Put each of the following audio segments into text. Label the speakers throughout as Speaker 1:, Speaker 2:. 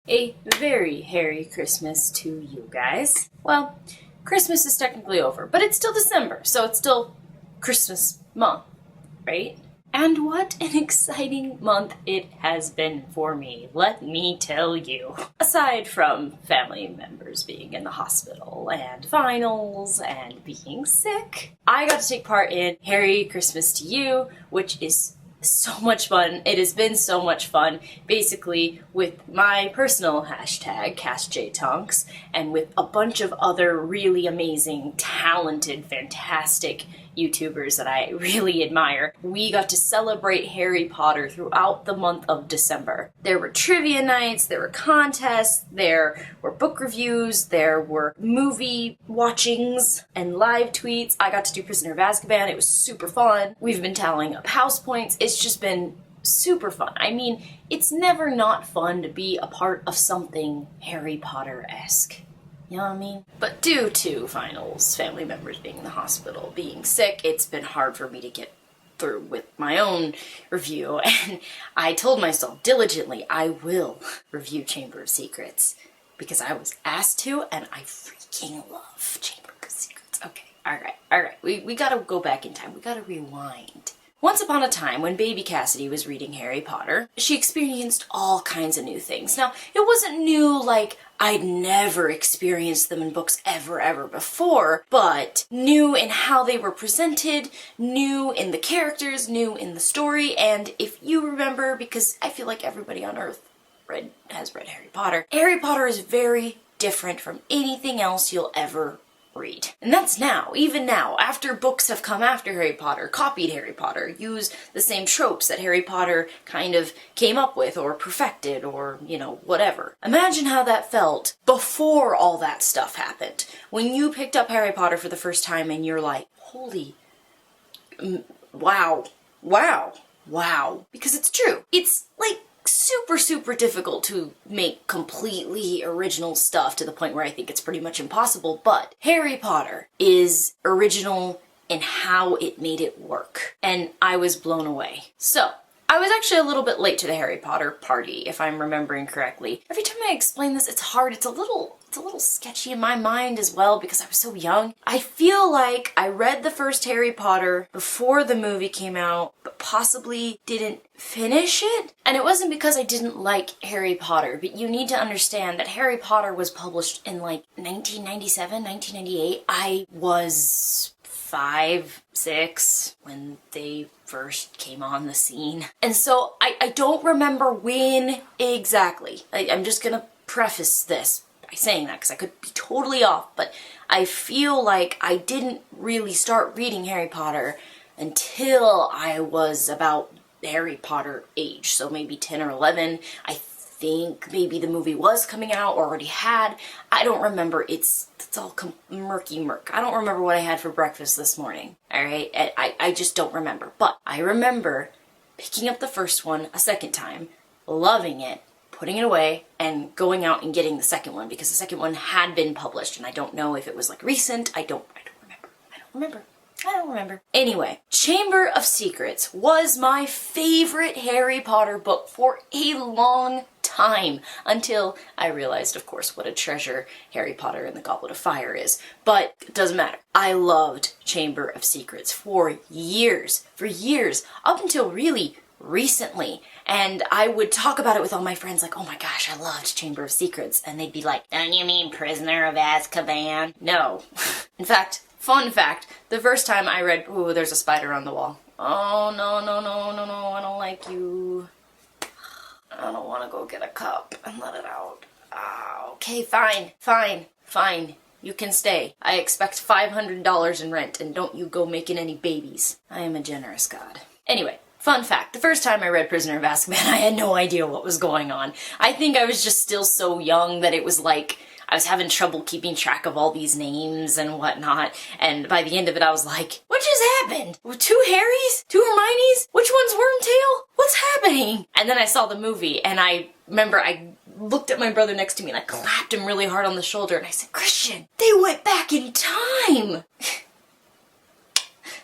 Speaker 1: A very Merry Christmas to you guys. Well, Christmas is technically over, but it's still December, so it's still Christmas month, right? And what an exciting month it has been for me, let me tell you. Aside from family members being in the hospital and finals and being sick, I got to take part in Merry Christmas to You, which is so much fun. It has been so much fun, basically with my personal hashtag, CastJTonks, and with a bunch of other really amazing, talented, fantastic YouTubers that I really admire. We got to celebrate Harry Potter throughout the month of December. There were trivia nights, there were contests, there were book reviews, there were movie watchings and live tweets. I got to do Prisoner of Azkaban. It was super fun. We've been tallying up house points. It's just been super fun. I mean, it's never not fun to be a part of something Harry Potter-esque. You know what I mean? But due to finals, family members being in the hospital, being sick, it's been hard for me to get through with my own review. And I told myself diligently, I will review Chamber of Secrets. Because I was asked to, and I freaking love Chamber of Secrets. Okay, alright. We gotta go back in time. We gotta rewind. Once upon a time, when baby Cassidy was reading Harry Potter, she experienced all kinds of new things. Now, it wasn't new like I'd never experienced them in books ever before, but new in how they were presented, new in the characters, new in the story, and if you remember, because I feel like everybody on Earth has read Harry Potter, Harry Potter is very different from anything else you'll ever read. And that's now, even now, after books have come after Harry Potter, copied Harry Potter, used the same tropes that Harry Potter kind of came up with or perfected or, whatever. Imagine how that felt before all that stuff happened. When you picked up Harry Potter for the first time and you're like, holy, wow. Because it's true. It's like super difficult to make completely original stuff to the point where I think it's pretty much impossible, but Harry Potter is original in how it made it work, and I was blown away. So, I was actually a little bit late to the Harry Potter party, if I'm remembering correctly. Every time I explain this, it's hard. It's a little sketchy in my mind as well because I was so young. I feel like I read the first Harry Potter before the movie came out, but possibly didn't finish it. And it wasn't because I didn't like Harry Potter, but you need to understand that Harry Potter was published in like 1997, 1998. I was 5, 6 when they first came on the scene. And so I don't remember when exactly. I'm just gonna preface this by saying that because I could be totally off, but I feel like I didn't really start reading Harry Potter until I was about Harry Potter age, so maybe 10 or 11. I think maybe the movie was coming out or already had. I don't remember. It's all murky. I don't remember what I had for breakfast this morning, alright? I just don't remember. But I remember picking up the first one a second time, loving it, putting it away, and going out and getting the second one because the second one had been published, and I don't know if it was like recent. I don't remember. Anyway, Chamber of Secrets was my favorite Harry Potter book for a long time until I realized, of course, what a treasure Harry Potter and the Goblet of Fire is. But it doesn't matter. I loved Chamber of Secrets for years, up until really recently. And I would talk about it with all my friends like, oh my gosh, I loved Chamber of Secrets. And they'd be like, don't you mean Prisoner of Azkaban? No. In fact, fun fact, the first time I read, ooh, there's a spider on the wall. Oh, no, I don't like you. I don't want to go get a cup and let it out. Okay, fine. You can stay. I expect $500 in rent, and don't you go making any babies. I am a generous god. Anyway, fun fact, the first time I read Prisoner of Azkaban, I had no idea what was going on. I think I was just still so young that it was like I was having trouble keeping track of all these names and whatnot, and by the end of it I was like, what just happened? 2 Harrys? 2 Hermiones? Which one's Wormtail? What's happening? And then I saw the movie, and I remember I looked at my brother next to me and I clapped him really hard on the shoulder and I said, Christian, they went back in time!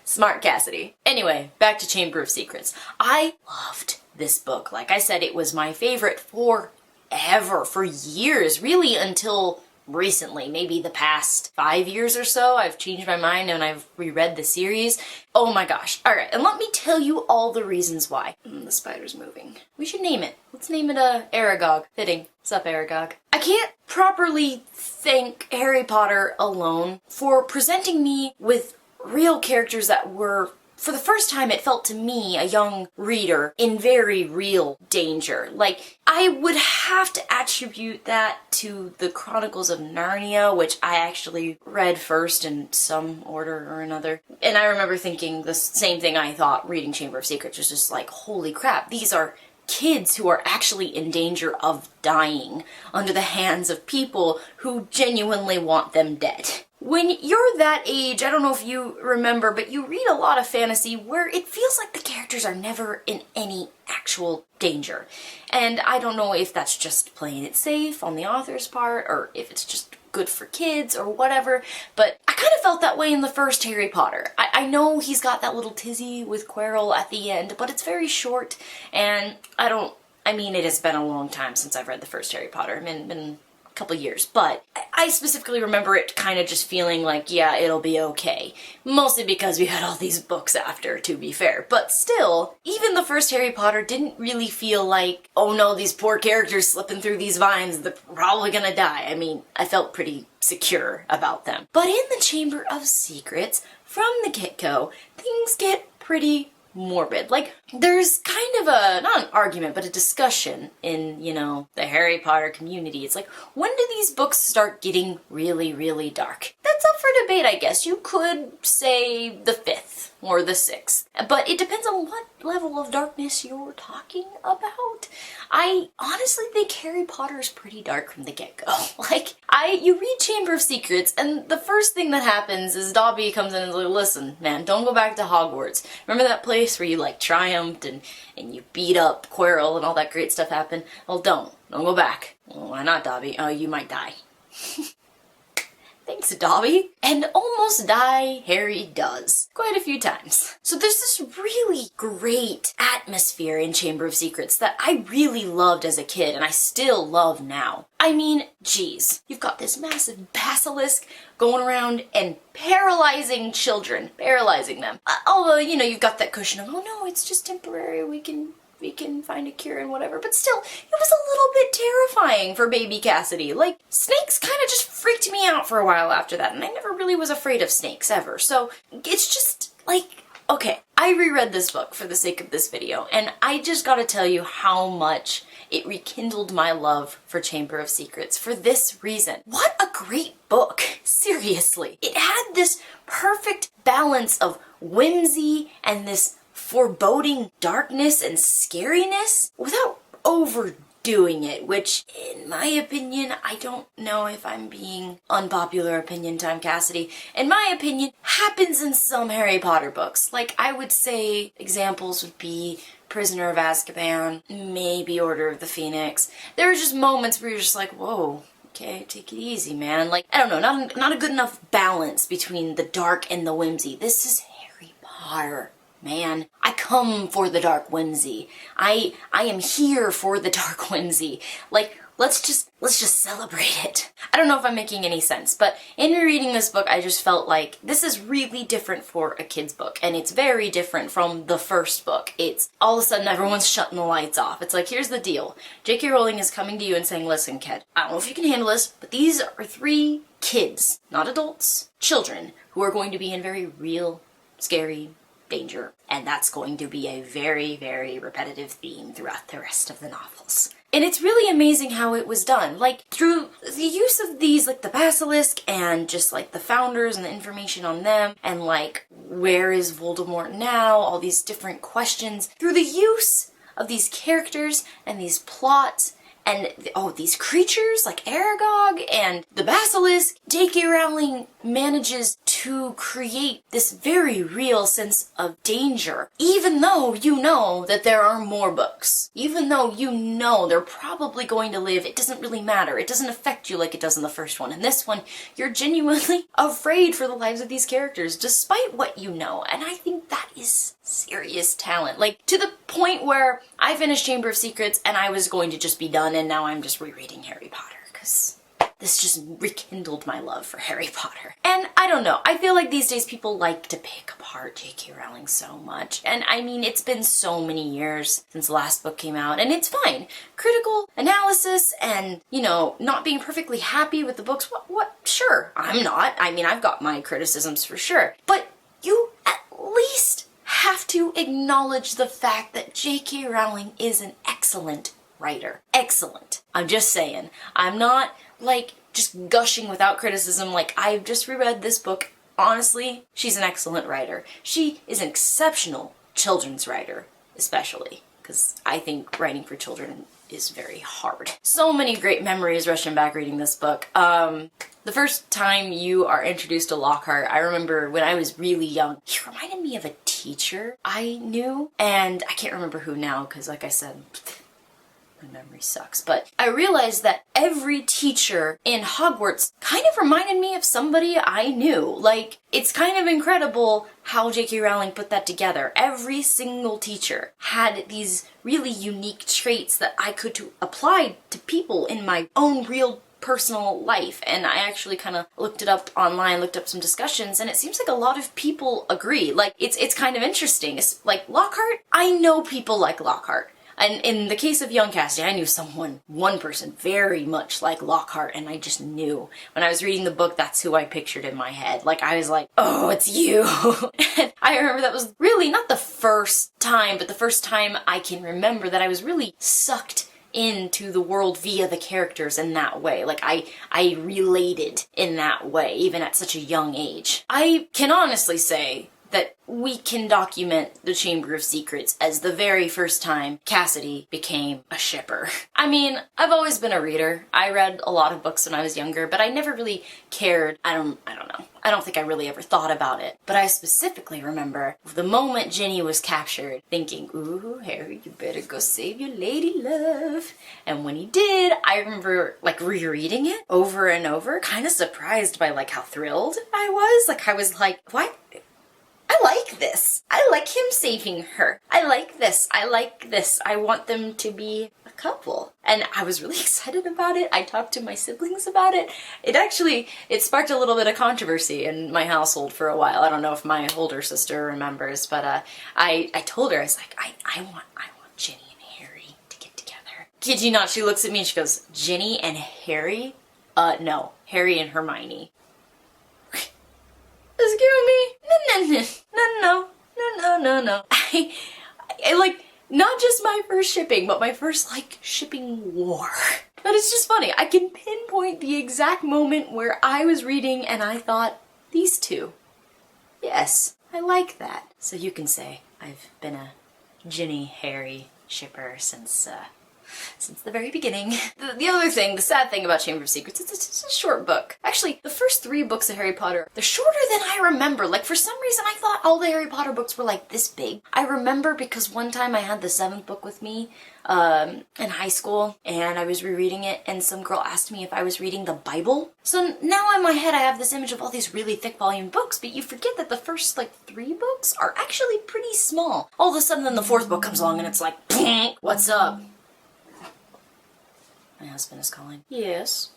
Speaker 1: Smart Cassidy. Anyway, back to Chamber of Secrets. I loved this book. Like I said, it was my favorite for ever, for years, really until recently, maybe the past 5 years or so. I've changed my mind and I've reread the series. Oh my gosh. Alright, and let me tell you all the reasons why. The spider's moving. We should name it. Let's name it Aragog. Fitting. What's up, Aragog? I can't properly thank Harry Potter alone for presenting me with real characters that were, for the first time, it felt to me, a young reader, in very real danger. Like, I would have to attribute that to the Chronicles of Narnia, which I actually read first in some order or another. And I remember thinking the same thing I thought reading Chamber of Secrets, was just like, holy crap, these are kids who are actually in danger of dying under the hands of people who genuinely want them dead. When you're that age, I don't know if you remember, but you read a lot of fantasy where it feels like the characters are never in any actual danger. And I don't know if that's just playing it safe on the author's part, or if it's just good for kids or whatever, but I kind of felt that way in the first Harry Potter. I know he's got that little tizzy with Quirrell at the end, but it's very short, and I mean, it has been a long time since I've read the first Harry Potter. Been couple years, but I specifically remember it kind of just feeling like, yeah, it'll be okay. Mostly because we had all these books after, to be fair. But still, even the first Harry Potter didn't really feel like, oh no, these poor characters slipping through these vines, they're probably gonna die. I mean, I felt pretty secure about them. But in the Chamber of Secrets, from the get-go, things get pretty morbid. Like, there's kind of a, not an argument, but a discussion in, the Harry Potter community. It's like, when do these books start getting really, really dark? That's up for debate, I guess. You could say the 5th or the 6th, but it depends on what level of darkness you're talking about. I honestly think Harry Potter is pretty dark from the get-go. Like, you read Chamber of Secrets, and the first thing that happens is Dobby comes in and is like, listen, man, don't go back to Hogwarts. Remember that place where you, triumphed and you beat up Quirrell and all that great stuff happened? Well, don't go back. Well, why not, Dobby? Oh, you might die. Thanks, Dobby. And almost die Harry does. Quite a few times. So there's this really great atmosphere in Chamber of Secrets that I really loved as a kid, and I still love now. I mean, geez. You've got this massive basilisk going around and paralyzing children. Paralyzing them. Although, you've got that cushion of, oh no, it's just temporary, we can find a cure and whatever, but still, it was a little bit terrifying for baby Cassidy. Like, snakes kind of just freaked me out for a while after that, and I never really was afraid of snakes ever, so it's just, okay, I reread this book for the sake of this video, and I just gotta tell you how much it rekindled my love for Chamber of Secrets for this reason. What a great book! Seriously. It had this perfect balance of whimsy and this foreboding darkness and scariness without overdoing it, which, in my opinion, I don't know if I'm being unpopular opinion time, Cassidy, in my opinion, happens in some Harry Potter books. Like, I would say examples would be Prisoner of Azkaban, maybe Order of the Phoenix. There are just moments where you're just like, whoa, okay, take it easy, man. Like, I don't know, not a good enough balance between the dark and the whimsy. This is Harry Potter. Man, I come for the dark whimsy. I am here for the dark whimsy. Like, let's just celebrate it. I don't know if I'm making any sense, but in rereading this book, I just felt like this is really different for a kid's book, and it's very different from the first book. It's all of a sudden everyone's shutting the lights off. It's like, here's the deal. JK Rowling is coming to you and saying, listen, kid, I don't know if you can handle this, but these are 3 kids, not adults, children, who are going to be in very real, scary danger, and that's going to be a very, very repetitive theme throughout the rest of the novels. And it's really amazing how it was done. Like, through the use of these, the basilisk, and just, the founders and the information on them, and, where is Voldemort now, all these different questions, through the use of these characters and these plots, and, these creatures like Aragog and the Basilisk, JK Rowling manages to create this very real sense of danger, even though you know that there are more books. Even though you know they're probably going to live, it doesn't really matter. It doesn't affect you like it does in the first one. In this one, you're genuinely afraid for the lives of these characters, despite what you know, and I think that is serious talent. Like, to the point where I finished Chamber of Secrets and I was going to just be done, and now I'm just rereading Harry Potter, because this just rekindled my love for Harry Potter. And I don't know, I feel like these days people like to pick apart JK Rowling so much. And I mean, it's been so many years since the last book came out, and it's fine. Critical analysis and, you know, not being perfectly happy with the books, what? Sure, I'm not. I mean, I've got my criticisms for sure. But you at least have to acknowledge the fact that JK Rowling is an excellent writer. Excellent. I'm just saying. I'm not, like, just gushing without criticism. Like, I've just reread this book. Honestly, she's an excellent writer. She is an exceptional children's writer, especially, because I think writing for children is very hard. So many great memories rushing back reading this book. The first time you are introduced to Lockhart, I remember when I was really young, he reminded me of a teacher I knew, and I can't remember who now, because like I said, my memory sucks, but I realized that every teacher in Hogwarts kind of reminded me of somebody I knew. Like, it's kind of incredible how JK Rowling put that together. Every single teacher had these really unique traits that I could apply to people in my own real personal life. And I actually kind of looked it up online, looked up some discussions, and it seems like a lot of people agree. Like, it's kind of interesting. It's like Lockhart, I know people like Lockhart. And in the case of Young Cassidy, I knew one person very much like Lockhart, and I just knew. When I was reading the book, that's who I pictured in my head. Like, I was like, oh, it's you. And I remember that was really not the first time, but the first time I can remember that I was really sucked into the world via the characters in that way. Like, I related in that way, even at such a young age. I can honestly say that we can document the Chamber of Secrets as the very first time Cassidy became a shipper. I mean, I've always been a reader. I read a lot of books when I was younger, but I never really cared. I don't know. I don't think I really ever thought about it. But I specifically remember the moment Ginny was captured, thinking, ooh, Harry, you better go save your lady love. And when he did, I remember, like, rereading it over and over, kind of surprised by, like, how thrilled I was. Like, I was like, what? I like this. I like him saving her. I like this. I like this. I want them to be a couple. And I was really excited about it. I talked to my siblings about it. It sparked a little bit of controversy in my household for a while. I don't know if my older sister remembers, but I told her, I was like, I want Ginny and Harry to get together. Kid you not, she looks at me and she goes, Ginny and Harry? No, Harry and Hermione. Excuse me? No. I like, not just my first shipping, but my first, like, shipping war. But it's just funny. I can pinpoint the exact moment where I was reading and I thought, these two. Yes, I like that. So you can say I've been a Ginny Harry shipper since the very beginning. The other thing, the sad thing about Chamber of Secrets, it's a short book. Actually, the first 3 books of Harry Potter, they're shorter than I remember. Like, for some reason, I thought all the Harry Potter books were, like, this big. I remember because one time I had the 7th book with me in high school, and I was rereading it, and some girl asked me if I was reading the Bible. So now in my head, I have this image of all these really thick volume books, but you forget that the first, like, 3 books are actually pretty small. All of a sudden, then the 4th book comes along, and it's like, what's up? My husband is calling. Yes.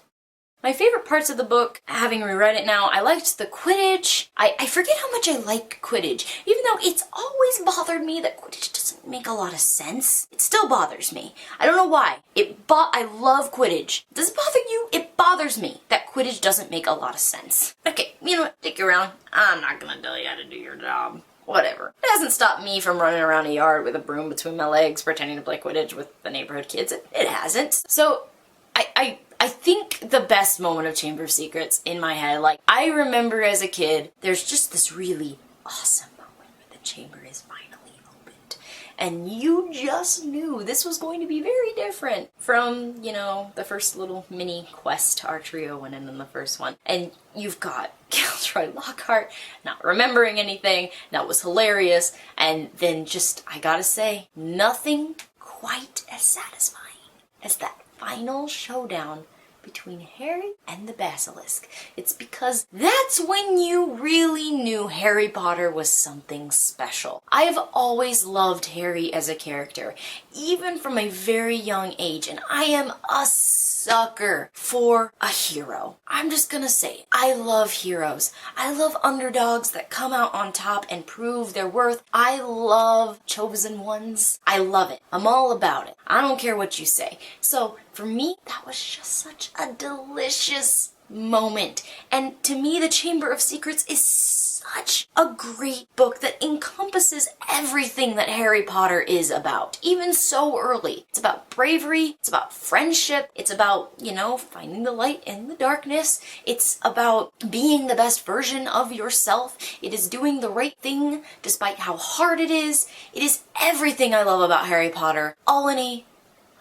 Speaker 1: My favorite parts of the book, having reread it now, I liked the Quidditch. I forget how much I like Quidditch, even though it's always bothered me that Quidditch doesn't make a lot of sense. It still bothers me. I don't know why. I love Quidditch. Does it bother you? It bothers me that Quidditch doesn't make a lot of sense. Okay, you know what? Stick around. I'm not gonna tell you how to do your job. Whatever. It hasn't stopped me from running around a yard with a broom between my legs pretending to play Quidditch with the neighborhood kids. It hasn't. So, I think the best moment of Chamber of Secrets in my head, like, I remember as a kid, there's just this really awesome moment where the chamber is finally opened. And you just knew this was going to be very different from, you know, the first little mini quest our trio went in the first one. And you've got Gilderoy Lockhart not remembering anything. That was hilarious. And then just, I gotta say, nothing quite as satisfying as that final showdown between Harry and the basilisk. It's because that's when you really knew Harry Potter was something special. I have always loved Harry as a character, even from a very young age, and I am a sucker for a hero. I'm just gonna say, I love heroes. I love underdogs that come out on top and prove their worth. I love chosen ones. I love it. I'm all about it. I don't care what you say. So for me, that was just such a delicious moment. And to me, The Chamber of Secrets is such a great book that encompasses everything that Harry Potter is about, even so early. It's about bravery, it's about friendship, it's about, finding the light in the darkness, it's about being the best version of yourself, it is doing the right thing despite how hard it is. It is everything I love about Harry Potter, all in a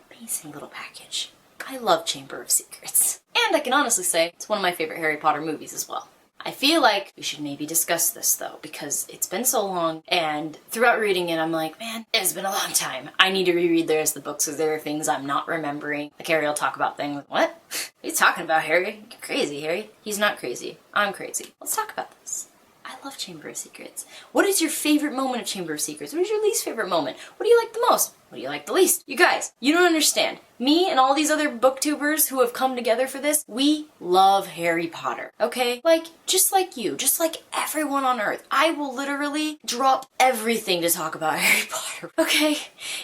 Speaker 1: amazing little package. I love Chamber of Secrets. And I can honestly say it's one of my favorite Harry Potter movies as well. I feel like we should maybe discuss this though, because it's been so long, and throughout reading it I'm like, man, it's been a long time. I need to reread the rest of the books because there are things I'm not remembering. Like Harry will talk about things, what? What are you talking about, Harry? You're crazy, Harry. He's not crazy. I'm crazy. Let's talk about this. I love Chamber of Secrets. What is your favorite moment of Chamber of Secrets? What is your least favorite moment? What do you like the most? What do you like the least? You guys, you don't understand. Me and all these other booktubers who have come together for this, we love Harry Potter, okay? Just like you, just like everyone on Earth. I will literally drop everything to talk about Harry Potter, okay?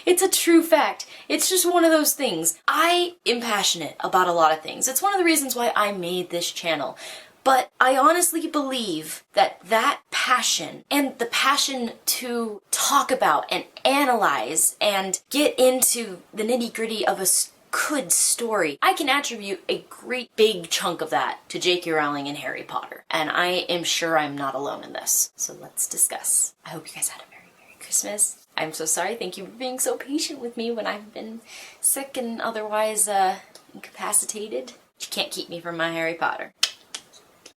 Speaker 1: It's a true fact. It's just one of those things. I am passionate about a lot of things. It's one of the reasons why I made this channel. But I honestly believe that passion and the passion to talk about and analyze and get into the nitty-gritty of a good story, I can attribute a great big chunk of that to JK Rowling and Harry Potter. And I am sure I'm not alone in this. So let's discuss. I hope you guys had a very Merry Christmas. I'm so sorry. Thank you for being so patient with me when I've been sick and otherwise incapacitated. You can't keep me from my Harry Potter.